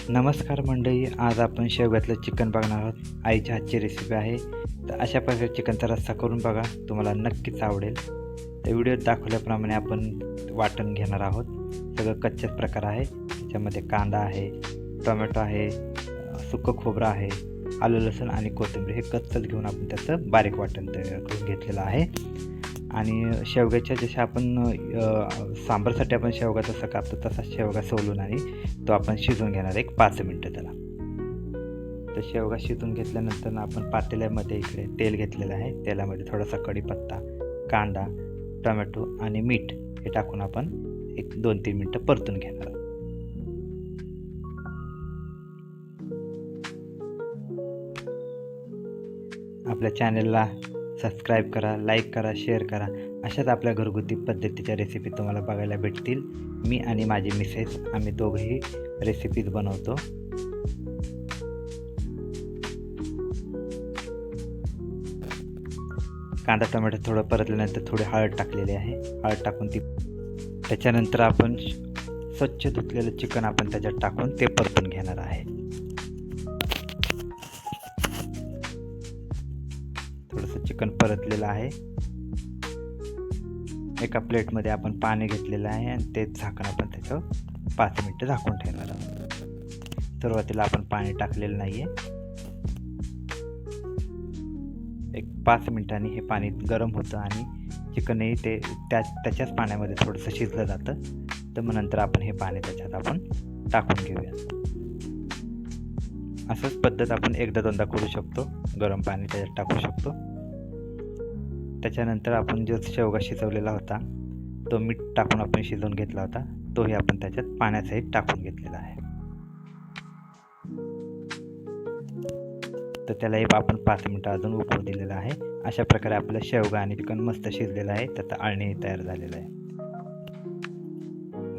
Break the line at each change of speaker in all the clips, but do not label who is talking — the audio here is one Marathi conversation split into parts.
नमस्कार मंडळी, आज आपण शेवग्यातलं चिकन बघणार आहोत. आईच्या हातची रेसिपी आहे. तर अशा प्रकारे चिकनचा रस्सा करून बघा, तुम्हाला नक्कीच आवडेल. तर व्हिडिओत दाखवल्याप्रमाणे आपण वाटण घेणार आहोत. सगळं कच्चाच प्रकार आहे. त्याच्यामध्ये कांदा आहे, टोमॅटो आहे, सुकं खोबरं आहे, आलं लसूण आणि कोथिंबीर हे कच्चंच घेऊन आपण त्याचं बारीक वाटण तयार करून घेतलेलं आहे. आणि शेवग्याच्या जशा आपण सांबारसाठी आपण शेवगा जसं कापतो तसा शेवगा सोलून आणि तो आपण शिजवून घेणार 5 मिनटं त्याला. तर शेवगा शिजवून घेतल्यानंतर आपण पातेल्यामध्ये इकडे तेल घेतलेलं आहे. तेलामध्ये थोडासा कढीपत्ता, कांदा, टोमॅटो आणि मीठ हे टाकून आपण 2-3 मिनटं परतून घेणार आहोत. आपल्या चॅनलला सबस्क्राईब करा, लाईक करा, शेअर करा. अशाच आपल्या घरगुती पद्धतीच्या रेसिपी तुम्हाला बघायला भेटतील. मी आणि माझी मिसेस आम्ही दोघेही रेसिपीज बनवतो. कांदा टोमॅटो थोडं परतल्यानंतर थोडी हळद टाकलेली आहे. हळद टाकून त्याच्यानंतर आपण स्वच्छ धुतलेलं चिकन आपण त्याच्यात टाकून ते परतून घेणार आहे. थोडंसं चिकन परतलेलं आहे. एका प्लेटमध्ये आपण पाणी घेतलेलं आहे आणि ते झाकण आपण त्याच्यावर 5 मिनटं झाकून ठेवणार आहोत. सुरुवातीला आपण पाणी टाकलेलं नाही आहे. 5 मिनिटांनी हे पाणी गरम होतं आणि चिकनही ते त्याच्याच पाण्यामध्ये थोडंसं शिजलं जातं. तर मग नंतर आपण हे पाणी त्याच्यात आपण टाकून घेऊया. असंच पद्धत आपण एकदा दोनदा करू शकतो. गरम पाणी त्याच्यात टाकू शकतो. त्याच्यानंतर आपण जो शेवगा शिजवलेला होता तो मीठ टाकून आपण शिजवून घेतला होता, तोही आपण त्याच्यात पाण्यासहित टाकून घेतलेला आहे. तर त्यालाही आपण 5 मिनटं अजून उकळू दिलेलं आहे. अशा प्रकारे आपलं शेवगा आणि चिकन मस्त शिजलेलं आहे. त्याचं आळणीही तयार झालेलं आहे.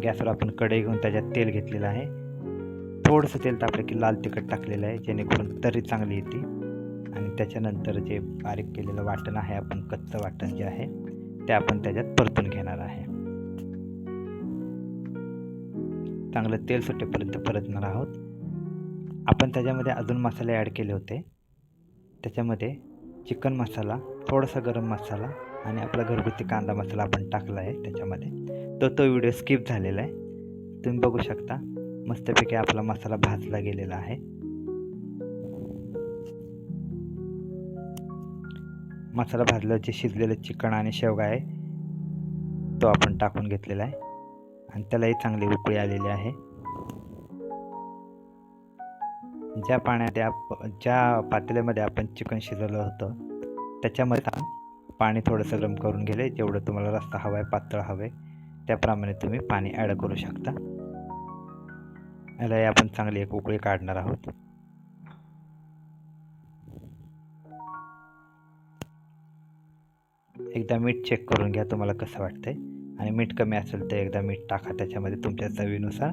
गॅसवर आपण कढई घेऊन त्याच्यात तेल घेतलेलं आहे. थोडंसं तेल तापलं की लाल तिखट टाकलेलं आहे, जेणेकरून तरी चांगली येते. आणि त्याच्यानंतर जे बारीक केलेलं वाटण आहे, आपण कच्चं वाटण जे आहे ते आपण त्याच्यात परतून घेणार आहे. चांगलं तेल सुटेपर्यंत परतणार आहोत. आपण त्याच्यामध्ये अजून मसाले ॲड केले होते. त्याच्यामध्ये चिकन मसाला, थोडासा गरम मसाला आणि आपला घरगुती कांदा मसाला आपण टाकला आहे त्याच्यामध्ये. तो व्हिडिओ स्किप झालेला आहे. तुम्ही बघू शकता मस्तपैकी आपला मसाला भाजला गेलेला आहे. मसाला भाजला, जे शिजलेलं चिकन आणि शेवगा आहे तो आपण टाकून घेतलेला आहे आणि त्यालाही चांगली उकळी आलेली आहे. ज्या पातेल्यामध्ये आपण चिकन शिजवलं होतं त्याच्यामध्ये पाणी थोडंसं गरम करून गेले. जेवढं तुम्हाला रस्सा हवा आहे, पातळ हवं आहे त्याप्रमाणे तुम्ही पाणी ॲड करू शकता. यालाही आपण चांगली एक उकळी काढणार आहोत. एकदा मीठ चेक करून घ्या तुम्हाला कसं वाटतंय, आणि मीठ कमी असेल तर एकदा मीठ टाका त्याच्यामध्ये तुमच्या चवीनुसार.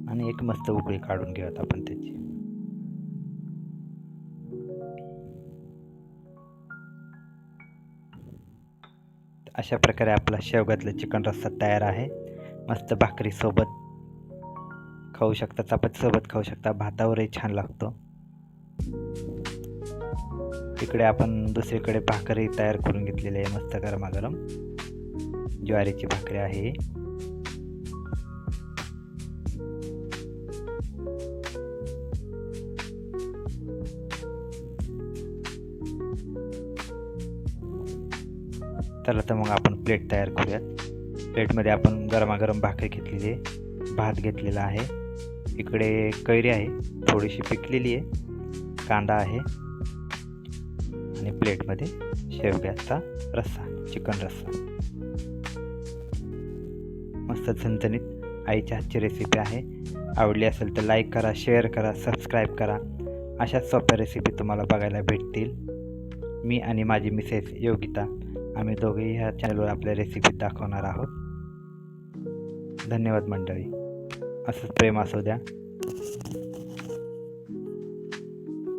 आणि एक मस्त उकळी काढून घेऊयात आपण त्याची. अशा प्रकारे आपला शेवग्यातलं चिकन रस्सा तयार आहे. मस्त भाकरीसोबत खाऊ शकता, चपातीसोबत खाऊ शकता, भातावरही छान लागतो. इकडे आपण दुसरीकडे भाकरी तयार करून घेतलेली आहे मस्त गरमागरम. ज्वारीची भाकरी आहे. चला तर मग आपण प्लेट तयार करूयात. प्लेटमध्ये आपण गरमागरम भाकरी घेतलेली आहे, भात घेतलेला आहे, इकडे कैरी आहे थोडीशी पिकलेली आहे, कांदा आहे आणि प्लेटमध्ये शेवग्याचा रस्सा, चिकन रस्सा. मस्त झणझणीत आईच्या हातची रेसिपी आहे. आवडली असेल तर लाईक करा, शेअर करा, सबस्क्राईब करा. अशाच सोप्या रेसिपी तुम्हाला बघायला भेटतील. मी आणि माझी मिसेस योगिता आम्ही दोघेही ह्या चॅनलवर आपल्या रेसिपी दाखवणार आहोत. धन्यवाद मंडळी. असंच प्रेम असू द्या.